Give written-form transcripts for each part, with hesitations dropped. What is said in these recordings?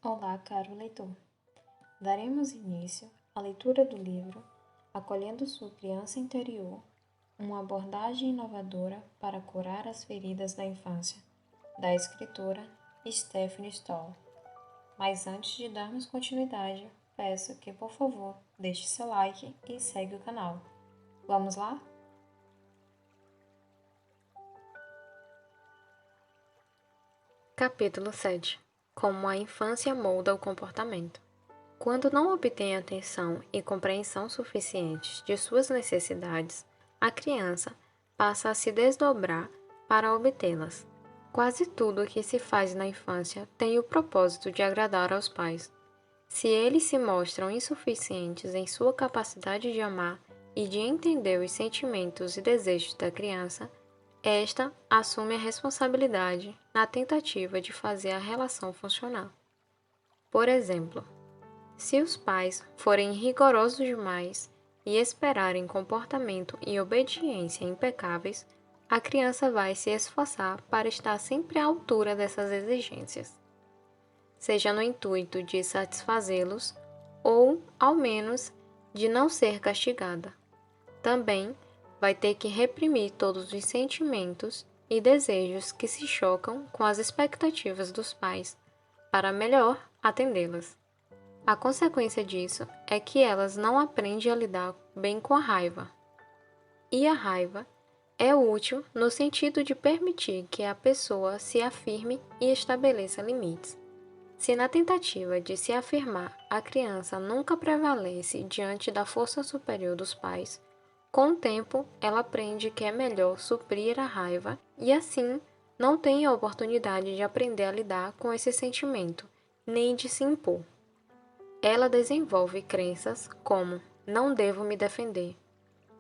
Olá, caro leitor. Daremos início à leitura do livro Acolhendo Sua Criança Interior, uma abordagem inovadora para curar as feridas da infância, da escritora Stephanie Stoll. Mas antes de darmos continuidade, peço que, por favor, deixe seu like e segue o canal. Vamos lá? Capítulo 7. Como a infância molda o comportamento. Quando não obtém atenção e compreensão suficientes de suas necessidades, a criança passa a se desdobrar para obtê-las. Quase tudo o que se faz na infância tem o propósito de agradar aos pais. Se eles se mostram insuficientes em sua capacidade de amar e de entender os sentimentos e desejos da criança, esta assume a responsabilidade na tentativa de fazer a relação funcionar. Por exemplo, se os pais forem rigorosos demais e esperarem comportamento e obediência impecáveis, a criança vai se esforçar para estar sempre à altura dessas exigências, seja no intuito de satisfazê-los ou, ao menos, de não ser castigada. Também vai ter que reprimir todos os sentimentos e desejos que se chocam com as expectativas dos pais, para melhor atendê-las. A consequência disso é que elas não aprendem a lidar bem com a raiva. E a raiva é útil no sentido de permitir que a pessoa se afirme e estabeleça limites. Se na tentativa de se afirmar a criança nunca prevalece diante da força superior dos pais, com o tempo ela aprende que é melhor suprir a raiva e assim não tem a oportunidade de aprender a lidar com esse sentimento, nem de se impor. Ela desenvolve crenças como: não devo me defender,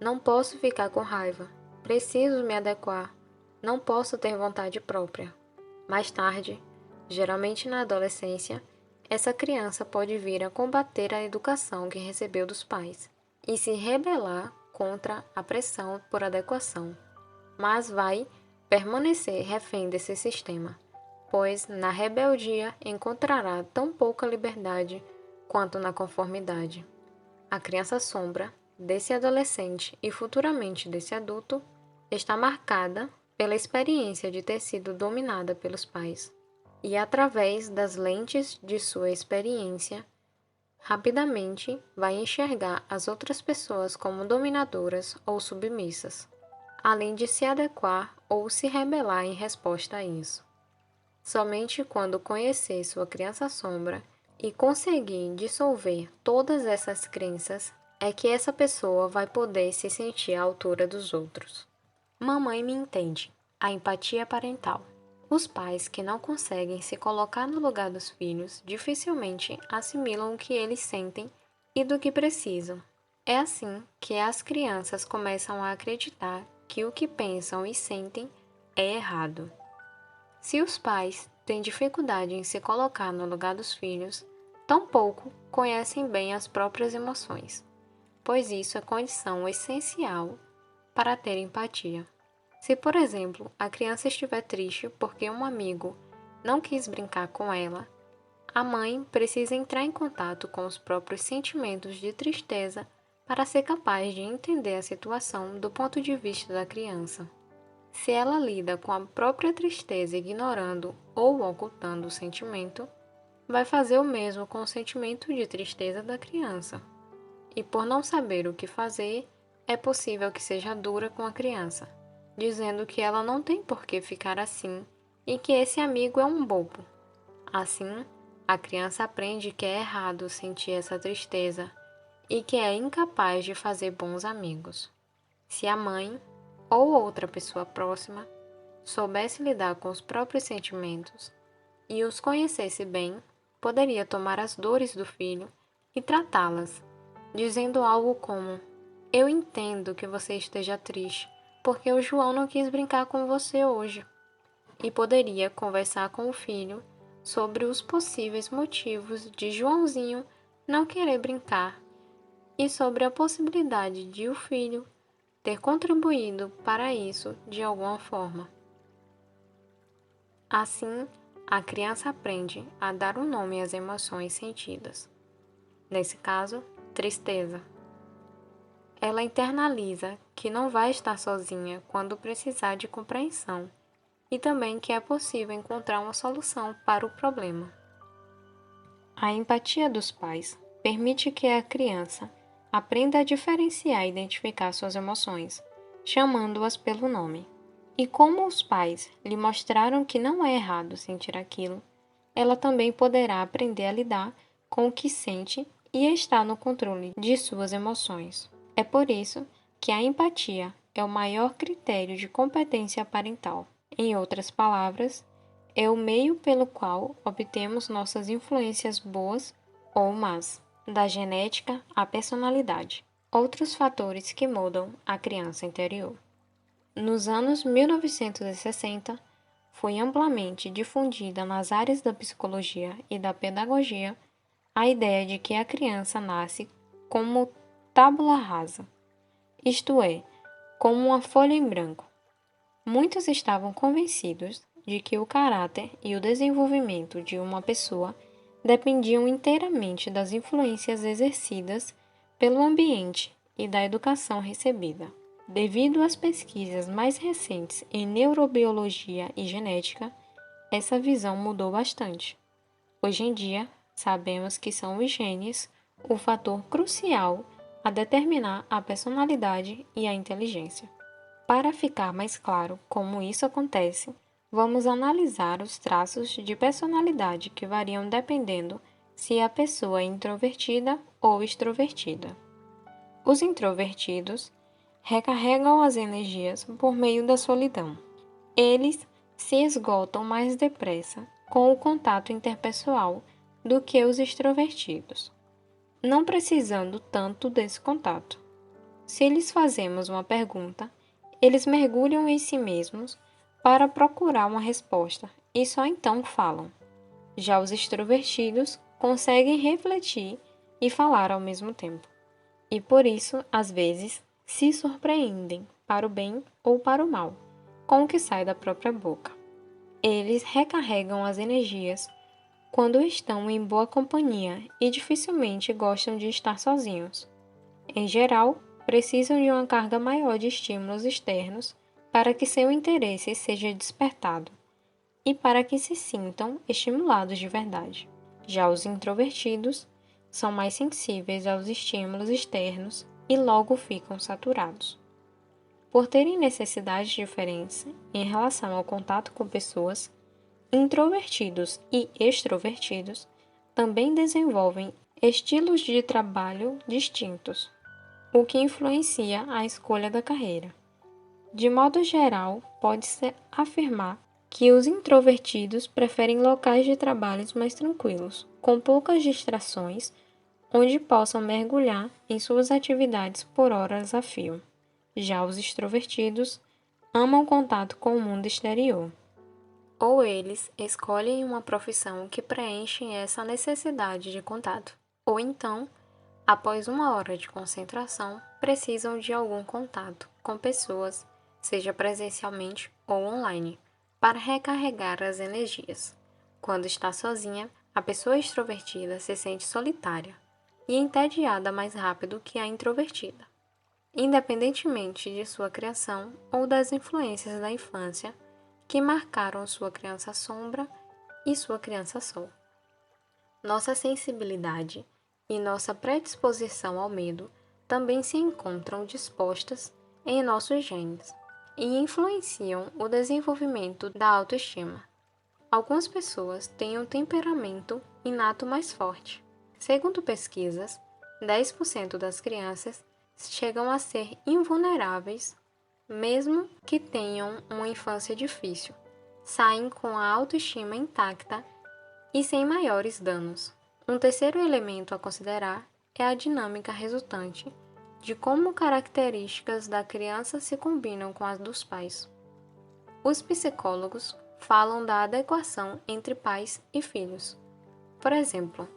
não posso ficar com raiva, preciso me adequar, não posso ter vontade própria. Mais tarde, geralmente na adolescência, essa criança pode vir a combater a educação que recebeu dos pais e se rebelar contra a pressão por adequação, mas vai permanecer refém desse sistema, pois na rebeldia encontrará tão pouca liberdade quanto na conformidade. A criança sombra desse adolescente e futuramente desse adulto está marcada pela experiência de ter sido dominada pelos pais. E através das lentes de sua experiência, rapidamente vai enxergar as outras pessoas como dominadoras ou submissas, além de se adequar ou se rebelar em resposta a isso. Somente quando conhecer sua criança sombra e conseguir dissolver todas essas crenças é que essa pessoa vai poder se sentir à altura dos outros. Mamãe me entende. A empatia parental. Os pais que não conseguem se colocar no lugar dos filhos dificilmente assimilam o que eles sentem e do que precisam. É assim que as crianças começam a acreditar que o que pensam e sentem é errado. Se os pais têm dificuldade em se colocar no lugar dos filhos, tampouco conhecem bem as próprias emoções, pois isso é condição essencial para ter empatia. Se, por exemplo, a criança estiver triste porque um amigo não quis brincar com ela, a mãe precisa entrar em contato com os próprios sentimentos de tristeza para ser capaz de entender a situação do ponto de vista da criança. Se ela lida com a própria tristeza ignorando ou ocultando o sentimento, vai fazer o mesmo com o sentimento de tristeza da criança. E por não saber o que fazer, é possível que seja dura com a criança, dizendo que ela não tem por que ficar assim e que esse amigo é um bobo. Assim, a criança aprende que é errado sentir essa tristeza e que é incapaz de fazer bons amigos. Se a mãe ou outra pessoa próxima soubesse lidar com os próprios sentimentos e os conhecesse bem, poderia tomar as dores do filho e tratá-las, dizendo algo como: eu entendo que você esteja triste, porque o João não quis brincar com você hoje. E poderia conversar com o filho sobre os possíveis motivos de Joãozinho não querer brincar e sobre a possibilidade de o filho ter contribuído para isso de alguma forma. Assim, a criança aprende a dar um nome às emoções sentidas. Nesse caso, tristeza. Ela internaliza que não vai estar sozinha quando precisar de compreensão e também que é possível encontrar uma solução para o problema. A empatia dos pais permite que a criança aprenda a diferenciar e identificar suas emoções, chamando-as pelo nome. E como os pais lhe mostraram que não é errado sentir aquilo, ela também poderá aprender a lidar com o que sente e estar no controle de suas emoções. É por isso que a empatia é o maior critério de competência parental. Em outras palavras, é o meio pelo qual obtemos nossas influências boas ou más, da genética à personalidade. Outros fatores que mudam a criança interior. Nos anos 1960, foi amplamente difundida nas áreas da psicologia e da pedagogia a ideia de que a criança nasce como tábula rasa, isto é, como uma folha em branco. Muitos estavam convencidos de que o caráter e o desenvolvimento de uma pessoa dependiam inteiramente das influências exercidas pelo ambiente e da educação recebida. Devido às pesquisas mais recentes em neurobiologia e genética, essa visão mudou bastante. Hoje em dia, sabemos que são os genes o fator crucial a determinar a personalidade e a inteligência. Para ficar mais claro como isso acontece, vamos analisar os traços de personalidade que variam dependendo se a pessoa é introvertida ou extrovertida. Os introvertidos recarregam as energias por meio da solidão. Eles se esgotam mais depressa com o contato interpessoal do que os extrovertidos, não precisando tanto desse contato. Se lhes fazemos uma pergunta, eles mergulham em si mesmos para procurar uma resposta e só então falam. Já os extrovertidos conseguem refletir e falar ao mesmo tempo, e por isso, às vezes, se surpreendem, para o bem ou para o mal, com o que sai da própria boca. Eles recarregam as energias quando estão em boa companhia e dificilmente gostam de estar sozinhos. Em geral, precisam de uma carga maior de estímulos externos para que seu interesse seja despertado e para que se sintam estimulados de verdade. Já os introvertidos são mais sensíveis aos estímulos externos e logo ficam saturados. Por terem necessidades diferentes em relação ao contato com pessoas, introvertidos e extrovertidos também desenvolvem estilos de trabalho distintos, o que influencia a escolha da carreira. De modo geral, pode-se afirmar que os introvertidos preferem locais de trabalhos mais tranquilos, com poucas distrações, onde possam mergulhar em suas atividades por horas a fio. Já os extrovertidos amam contato com o mundo exterior. Ou eles escolhem uma profissão que preenche essa necessidade de contato, ou então, após uma hora de concentração, precisam de algum contato com pessoas, seja presencialmente ou online, para recarregar as energias. Quando está sozinha, a pessoa extrovertida se sente solitária e entediada mais rápido que a introvertida. Independentemente de sua criação ou das influências da infância que marcaram sua criança sombra e sua criança sol. Nossa sensibilidade e nossa predisposição ao medo também se encontram dispostas em nossos genes e influenciam o desenvolvimento da autoestima. Algumas pessoas têm um temperamento inato mais forte. Segundo pesquisas, 10% das crianças chegam a ser invulneráveis, mesmo que tenham uma infância difícil, saem com a autoestima intacta e sem maiores danos. Um terceiro elemento a considerar é a dinâmica resultante de como características da criança se combinam com as dos pais. Os psicólogos falam da adequação entre pais e filhos. Por exemplo,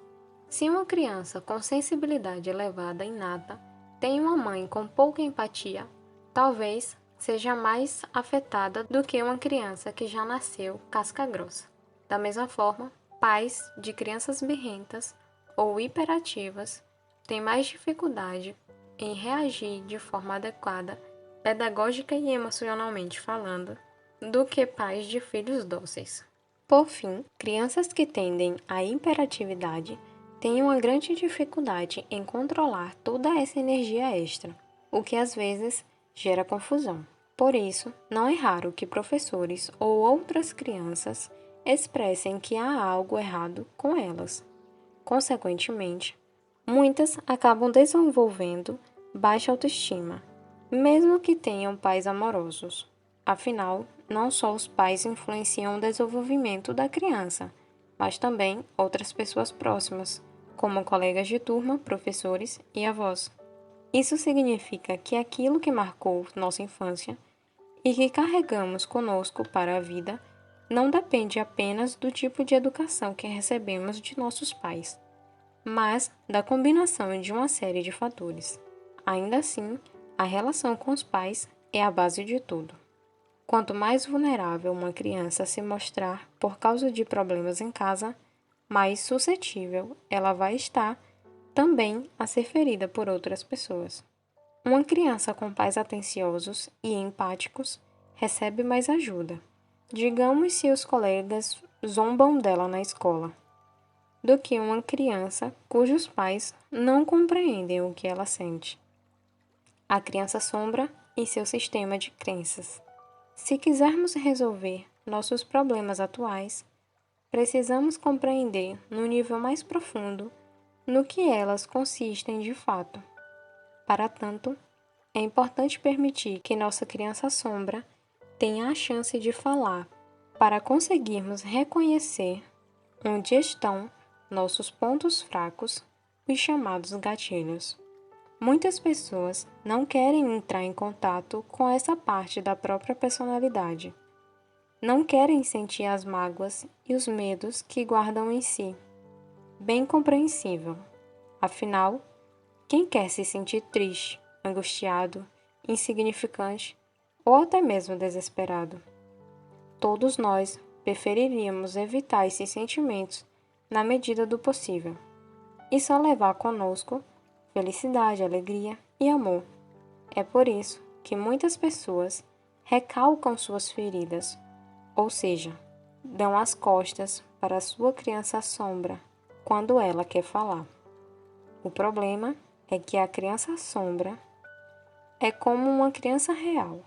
se uma criança com sensibilidade elevada inata tem uma mãe com pouca empatia, talvez seja mais afetada do que uma criança que já nasceu casca grossa. Da mesma forma, pais de crianças birrentas ou hiperativas têm mais dificuldade em reagir de forma adequada, pedagógica e emocionalmente falando, do que pais de filhos dóceis. Por fim, crianças que tendem à hiperatividade têm uma grande dificuldade em controlar toda essa energia extra, o que às vezes gera confusão. Por isso, não é raro que professores ou outras crianças expressem que há algo errado com elas. Consequentemente, muitas acabam desenvolvendo baixa autoestima, mesmo que tenham pais amorosos. Afinal, não só os pais influenciam o desenvolvimento da criança, mas também outras pessoas próximas, como colegas de turma, professores e avós. Isso significa que aquilo que marcou nossa infância e que carregamos conosco para a vida não depende apenas do tipo de educação que recebemos de nossos pais, mas da combinação de uma série de fatores. Ainda assim, a relação com os pais é a base de tudo. Quanto mais vulnerável uma criança se mostrar por causa de problemas em casa, mais suscetível ela vai estar também a ser ferida por outras pessoas. Uma criança com pais atenciosos e empáticos recebe mais ajuda, digamos se os colegas zombam dela na escola, do que uma criança cujos pais não compreendem o que ela sente. A criança sombra e seu sistema de crenças. Se quisermos resolver nossos problemas atuais, precisamos compreender no nível mais profundo no que elas consistem de fato. Para tanto, é importante permitir que nossa criança sombra tenha a chance de falar, para conseguirmos reconhecer onde estão nossos pontos fracos, os chamados gatilhos. Muitas pessoas não querem entrar em contato com essa parte da própria personalidade. Não querem sentir as mágoas e os medos que guardam em si. Bem compreensível. Afinal, quem quer se sentir triste, angustiado, insignificante ou até mesmo desesperado? Todos nós preferiríamos evitar esses sentimentos na medida do possível e só levar conosco felicidade, alegria e amor. É por isso que muitas pessoas recalcam suas feridas, ou seja, dão as costas para a sua criança sombra quando ela quer falar. O problema é que a criança sombra é como uma criança real.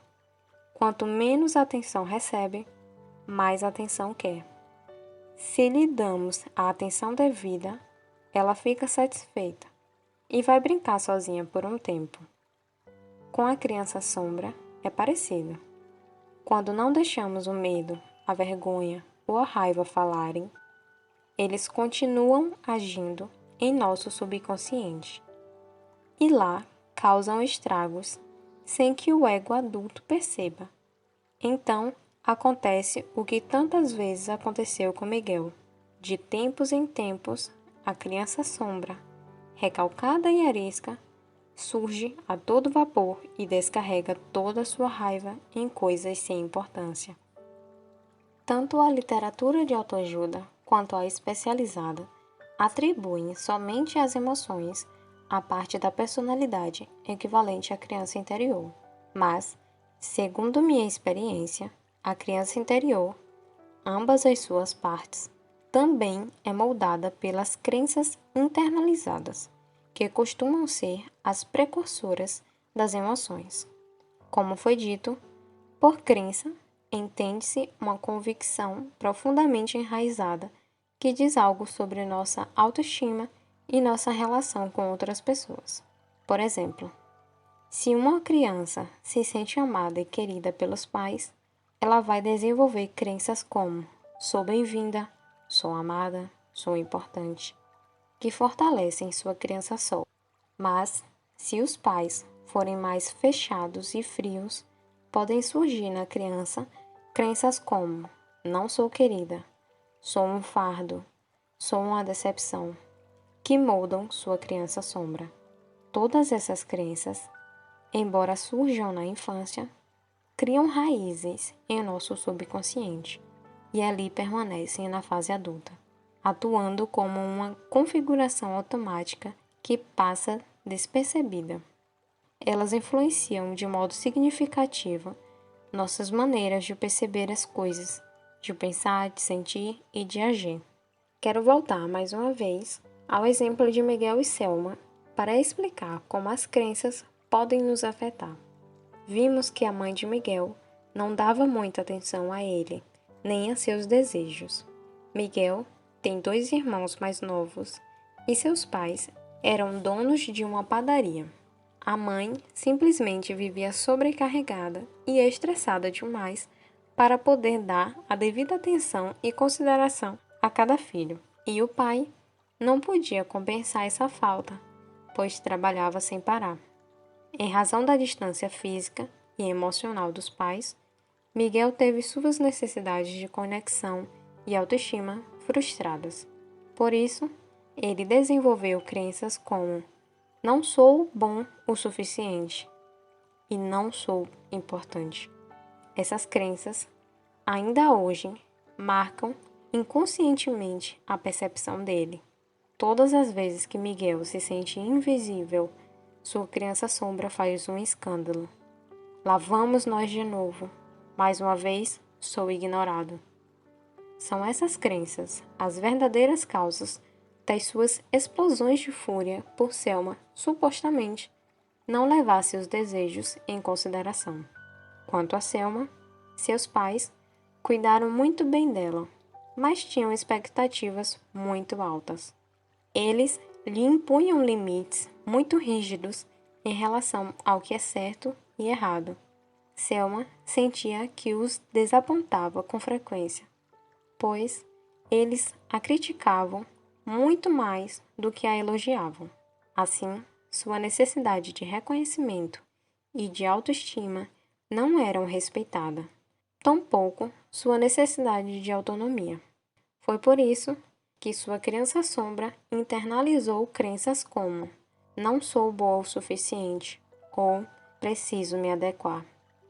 Quanto menos atenção recebe, mais atenção quer. Se lhe damos a atenção devida, ela fica satisfeita e vai brincar sozinha por um tempo. Com a criança sombra é parecido. Quando não deixamos o medo, a vergonha ou a raiva falarem, eles continuam agindo em nosso subconsciente e lá causam estragos sem que o ego adulto perceba. Então, acontece o que tantas vezes aconteceu com Miguel. De tempos em tempos, a criança sombra, recalcada e arisca, surge a todo vapor e descarrega toda a sua raiva em coisas sem importância. Tanto a literatura de autoajuda quanto a especializada atribuem somente às emoções a parte da personalidade equivalente à criança interior. Mas, segundo minha experiência, a criança interior, ambas as suas partes, também é moldada pelas crenças internalizadas, que costumam ser as precursoras das emoções. Como foi dito, por crença, entende-se uma convicção profundamente enraizada que diz algo sobre nossa autoestima e nossa relação com outras pessoas. Por exemplo, se uma criança se sente amada e querida pelos pais, ela vai desenvolver crenças como sou bem-vinda, sou amada, sou importante, que fortalecem sua criança só. Mas, se os pais forem mais fechados e frios, podem surgir na criança crenças como não sou querida, sou um fardo, sou uma decepção, que moldam sua criança sombra. Todas essas crenças, embora surjam na infância, criam raízes em nosso subconsciente, e ali permanecem na fase adulta, atuando como uma configuração automática que passa despercebida. Elas influenciam de modo significativo nossas maneiras de perceber as coisas, de pensar, de sentir e de agir. Quero voltar mais uma vez ao exemplo de Miguel e Selma para explicar como as crenças podem nos afetar. Vimos que a mãe de Miguel não dava muita atenção a ele, nem a seus desejos. Miguel tem 2 irmãos mais novos e seus pais eram donos de uma padaria. A mãe simplesmente vivia sobrecarregada e estressada demais para poder dar a devida atenção e consideração a cada filho. E o pai não podia compensar essa falta, pois trabalhava sem parar. Em razão da distância física e emocional dos pais, Miguel teve suas necessidades de conexão e autoestima frustradas. Por isso, ele desenvolveu crenças como: não sou bom o suficiente e não sou importante. Essas crenças, ainda hoje, marcam inconscientemente a percepção dele. Todas as vezes que Miguel se sente invisível, sua criança sombra faz um escândalo. Lá vamos nós de novo. Mais uma vez, sou ignorado. São essas crenças as verdadeiras causas das suas explosões de fúria por Selma, supostamente, não levar seus desejos em consideração. Quanto a Selma, seus pais cuidaram muito bem dela, mas tinham expectativas muito altas. Eles lhe impunham limites muito rígidos em relação ao que é certo e errado. Selma sentia que os desapontava com frequência, pois eles a criticavam muito mais do que a elogiavam. Assim, sua necessidade de reconhecimento e de autoestima não eram respeitadas, tampouco sua necessidade de autonomia. Foi por isso que sua criança sombra internalizou crenças como: não sou boa o suficiente ou preciso me adequar.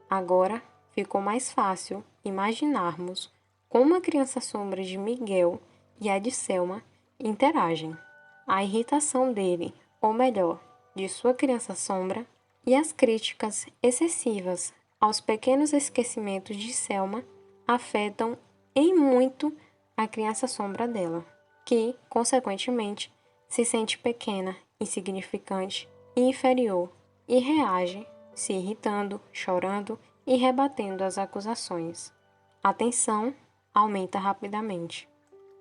Agora ficou mais fácil imaginarmos como a criança sombra de Miguel e a de Selma interagem. A irritação dele, ou melhor, de sua criança sombra, e as críticas excessivas aos pequenos esquecimentos de Selma afetam em muito a criança sombra dela, que, consequentemente, se sente pequena, insignificante e inferior e reage se irritando, chorando e rebatendo as acusações. A tensão aumenta rapidamente.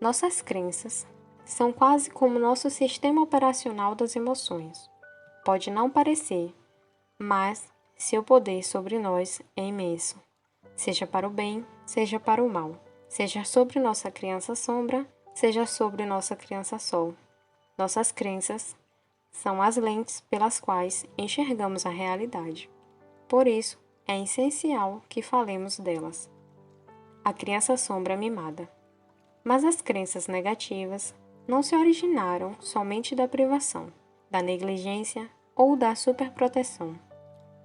Nossas crenças são quase como nosso sistema operacional das emoções. Pode não parecer, mas seu poder sobre nós é imenso, seja para o bem, seja para o mal, seja sobre nossa criança sombra, seja sobre nossa criança sol. Nossas crenças são as lentes pelas quais enxergamos a realidade. Por isso, é essencial que falemos delas. A criança sombra mimada. Mas as crenças negativas não se originaram somente da privação, da negligência ou da superproteção.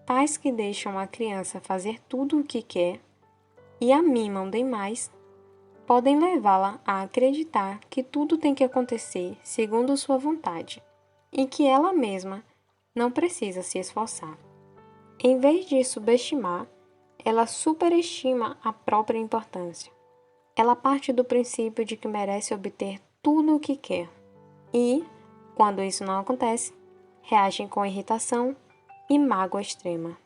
Pais que deixam a criança fazer tudo o que quer e a mimam demais podem levá-la a acreditar que tudo tem que acontecer segundo sua vontade e que ela mesma não precisa se esforçar. Em vez de subestimar, ela superestima a própria importância. Ela parte do princípio de que merece obter tudo o que quer e, quando isso não acontece, reagem com irritação e mágoa extrema.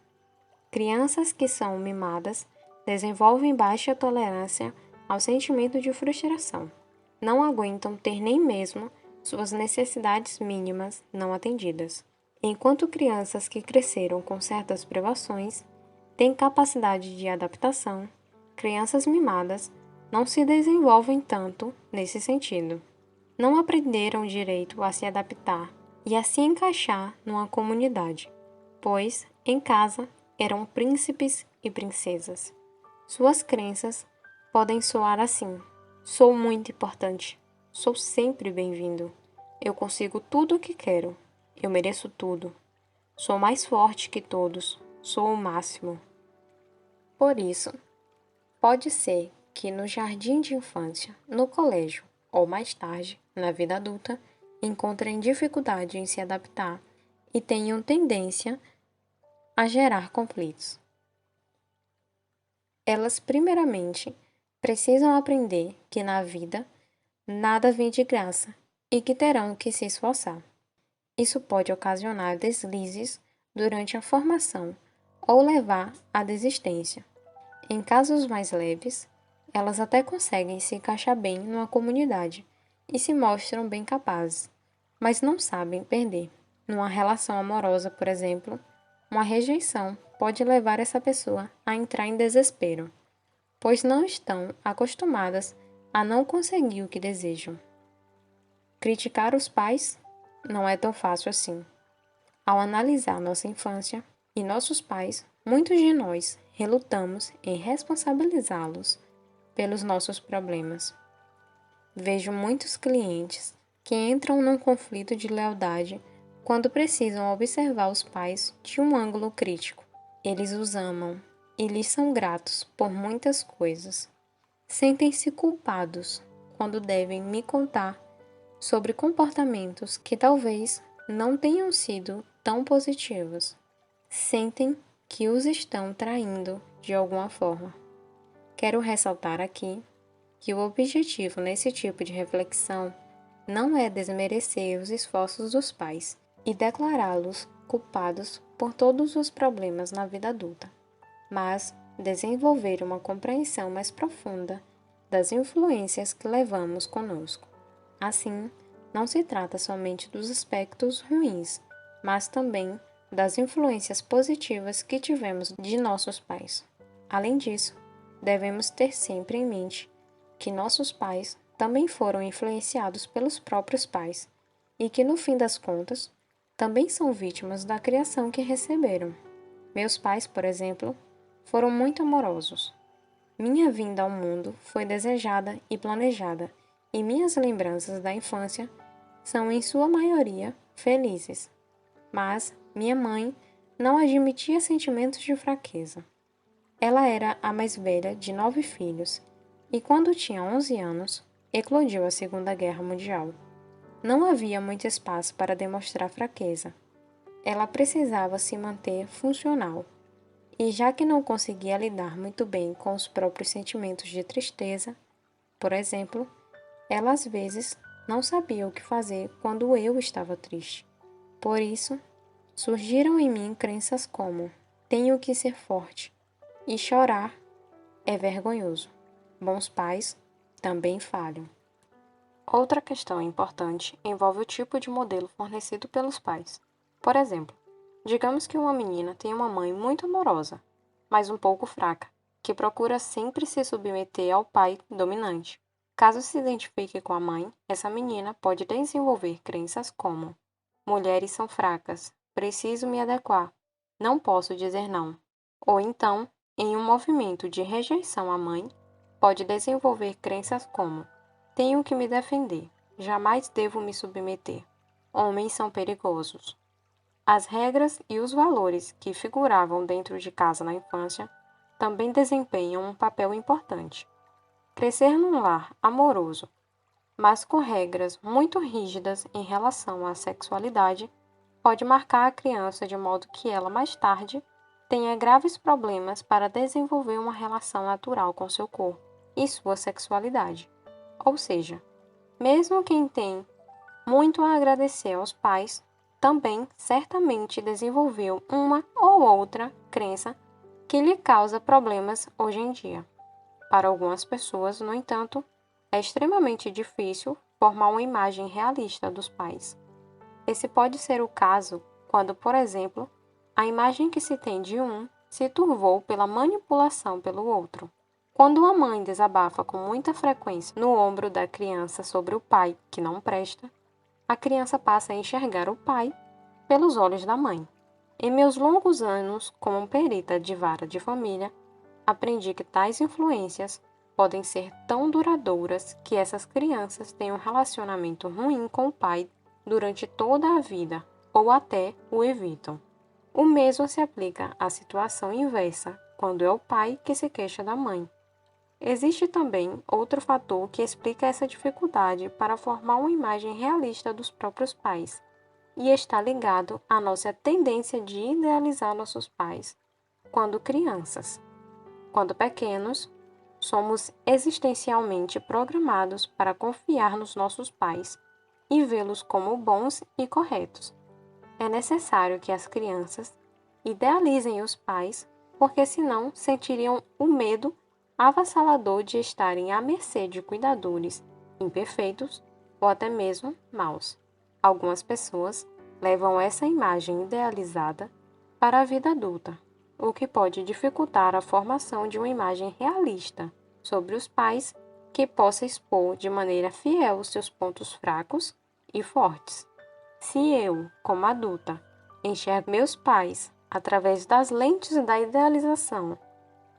Crianças que são mimadas desenvolvem baixa tolerância ao sentimento de frustração. Não aguentam ter nem mesmo suas necessidades mínimas não atendidas. Enquanto crianças que cresceram com certas privações têm capacidade de adaptação, crianças mimadas não se desenvolvem tanto nesse sentido. Não aprenderam direito a se adaptar e a se encaixar numa comunidade, pois, em casa, eram príncipes e princesas. Suas crenças podem soar assim: sou muito importante, sou sempre bem-vindo, eu consigo tudo o que quero, eu mereço tudo, sou mais forte que todos, sou o máximo. Por isso, pode ser que no jardim de infância, no colégio ou mais tarde, na vida adulta, encontrem dificuldade em se adaptar e tenham tendência a gerar conflitos. Elas, primeiramente, precisam aprender que na vida nada vem de graça e que terão que se esforçar. Isso pode ocasionar deslizes durante a formação ou levar à desistência. Em casos mais leves, elas até conseguem se encaixar bem numa comunidade e se mostram bem capazes, mas não sabem perder. Numa relação amorosa, por exemplo, uma rejeição pode levar essa pessoa a entrar em desespero, pois não estão acostumadas a não conseguir o que desejam. Criticar os pais não é tão fácil assim. Ao analisar nossa infância e nossos pais, muitos de nós relutamos em responsabilizá-los pelos nossos problemas. Vejo muitos clientes que entram num conflito de lealdade quando precisam observar os pais de um ângulo crítico. Eles os amam e lhes são gratos por muitas coisas. Sentem-se culpados quando devem me contar sobre comportamentos que talvez não tenham sido tão positivos. Sentem que os estão traindo de alguma forma. Quero ressaltar aqui que o objetivo nesse tipo de reflexão não é desmerecer os esforços dos pais e declará-los culpados por todos os problemas na vida adulta, mas desenvolver uma compreensão mais profunda das influências que levamos conosco. Assim, não se trata somente dos aspectos ruins, mas também das influências positivas que tivemos de nossos pais. Além disso, devemos ter sempre em mente que nossos pais também foram influenciados pelos próprios pais e que, no fim das contas, também são vítimas da criação que receberam. Meus pais, por exemplo, foram muito amorosos. Minha vinda ao mundo foi desejada e planejada, e minhas lembranças da infância são, em sua maioria, felizes. Mas minha mãe não admitia sentimentos de fraqueza. Ela era a mais velha de 9 filhos, e quando tinha 11 anos, eclodiu a Segunda Guerra Mundial. Não havia muito espaço para demonstrar fraqueza. Ela precisava se manter funcional. E já que não conseguia lidar muito bem com os próprios sentimentos de tristeza, por exemplo, ela às vezes não sabia o que fazer quando eu estava triste. Por isso, surgiram em mim crenças como: tenho que ser forte, e chorar é vergonhoso. Bons pais também falham. Outra questão importante envolve o tipo de modelo fornecido pelos pais. Por exemplo, digamos que uma menina tem uma mãe muito amorosa, mas um pouco fraca, que procura sempre se submeter ao pai dominante. Caso se identifique com a mãe, essa menina pode desenvolver crenças como: mulheres são fracas, preciso me adequar, não posso dizer não. Ou então, em um movimento de rejeição à mãe, pode desenvolver crenças como: tenho que me defender, jamais devo me submeter. Homens são perigosos. As regras e os valores que figuravam dentro de casa na infância também desempenham um papel importante. Crescer num lar amoroso, mas com regras muito rígidas em relação à sexualidade, pode marcar a criança de modo que ela mais tarde tenha graves problemas para desenvolver uma relação natural com seu corpo e sua sexualidade. Ou seja, mesmo quem tem muito a agradecer aos pais, também certamente desenvolveu uma ou outra crença que lhe causa problemas hoje em dia. Para algumas pessoas, no entanto, é extremamente difícil formar uma imagem realista dos pais. Esse pode ser o caso quando, por exemplo, a imagem que se tem de um se turvou pela manipulação pelo outro. Quando uma mãe desabafa com muita frequência no ombro da criança sobre o pai que não presta, a criança passa a enxergar o pai pelos olhos da mãe. Em meus longos anos como perita de vara de família, aprendi que tais influências podem ser tão duradouras que essas crianças têm um relacionamento ruim com o pai durante toda a vida, ou até o evitam. O mesmo se aplica à situação inversa, quando é o pai que se queixa da mãe. Existe também outro fator que explica essa dificuldade para formar uma imagem realista dos próprios pais, e está ligado à nossa tendência de idealizar nossos pais quando crianças. Quando pequenos, somos existencialmente programados para confiar nos nossos pais e vê-los como bons e corretos. É necessário que as crianças idealizem os pais, porque senão sentiriam o medo avassalador de estarem à mercê de cuidadores imperfeitos ou até mesmo maus. Algumas pessoas levam essa imagem idealizada para a vida adulta, o que pode dificultar a formação de uma imagem realista sobre os pais que possa expor de maneira fiel os seus pontos fracos e fortes. Se eu, como adulta, enxergo meus pais através das lentes da idealização,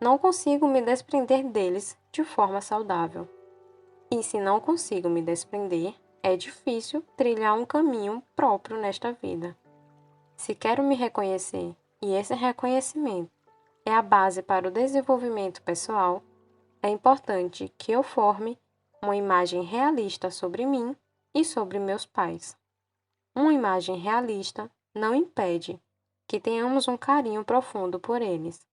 não consigo me desprender deles de forma saudável. E se não consigo me desprender, é difícil trilhar um caminho próprio nesta vida. Se quero me reconhecer, e esse reconhecimento é a base para o desenvolvimento pessoal, é importante que eu forme uma imagem realista sobre mim e sobre meus pais. Uma imagem realista não impede que tenhamos um carinho profundo por eles.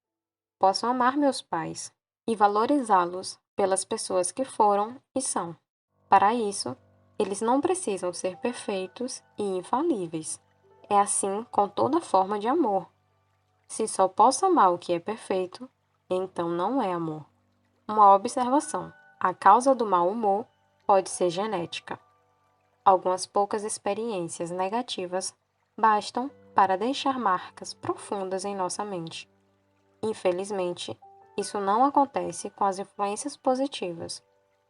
Posso amar meus pais e valorizá-los pelas pessoas que foram e são. Para isso, eles não precisam ser perfeitos e infalíveis. É assim com toda forma de amor. Se só posso amar o que é perfeito, então não é amor. Uma observação: a causa do mau humor pode ser genética. Algumas poucas experiências negativas bastam para deixar marcas profundas em nossa mente. Infelizmente, isso não acontece com as influências positivas,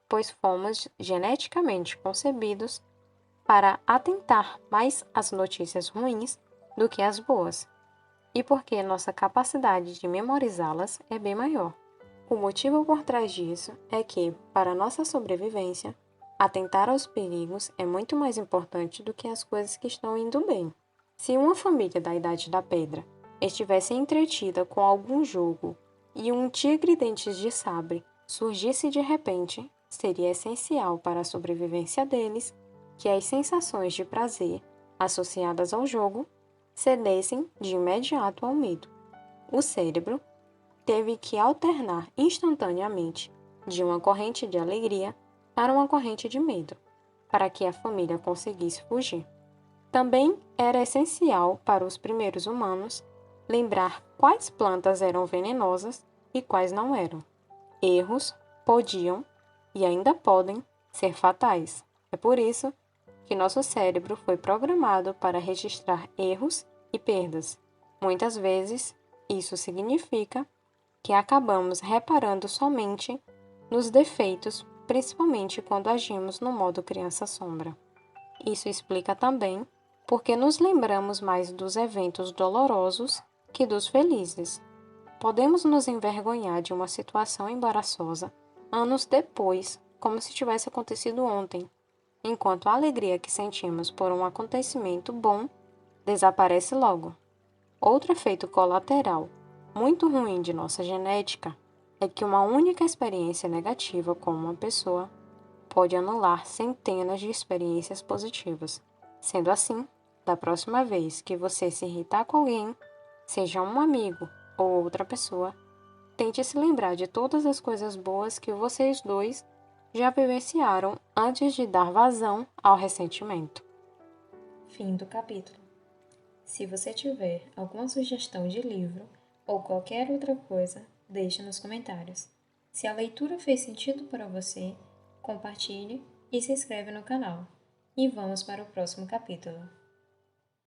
pois fomos geneticamente concebidos para atentar mais às notícias ruins do que às boas, e porque nossa capacidade de memorizá-las é bem maior. O motivo por trás disso é que, para nossa sobrevivência, atentar aos perigos é muito mais importante do que as coisas que estão indo bem. Se uma família da Idade da Pedra estivesse entretida com algum jogo e um tigre-dentes de sabre surgisse de repente, seria essencial para a sobrevivência deles que as sensações de prazer associadas ao jogo cedessem de imediato ao medo. O cérebro teve que alternar instantaneamente de uma corrente de alegria para uma corrente de medo, para que a família conseguisse fugir. Também era essencial para os primeiros humanos lembrar quais plantas eram venenosas e quais não eram. Erros podiam e ainda podem ser fatais. É por isso que nosso cérebro foi programado para registrar erros e perdas. Muitas vezes, isso significa que acabamos reparando somente nos defeitos, principalmente quando agimos no modo criança-sombra. Isso explica também porque nos lembramos mais dos eventos dolorosos que dos felizes. Podemos nos envergonhar de uma situação embaraçosa anos depois, como se tivesse acontecido ontem, enquanto a alegria que sentimos por um acontecimento bom desaparece logo. Outro efeito colateral muito ruim de nossa genética é que uma única experiência negativa com uma pessoa pode anular centenas de experiências positivas. Sendo assim, da próxima vez que você se irritar com alguém, seja um amigo ou outra pessoa, tente se lembrar de todas as coisas boas que vocês dois já vivenciaram antes de dar vazão ao ressentimento. Fim do capítulo. Se você tiver alguma sugestão de livro ou qualquer outra coisa, deixe nos comentários. Se a leitura fez sentido para você, compartilhe e se inscreve no canal. E vamos para o próximo capítulo.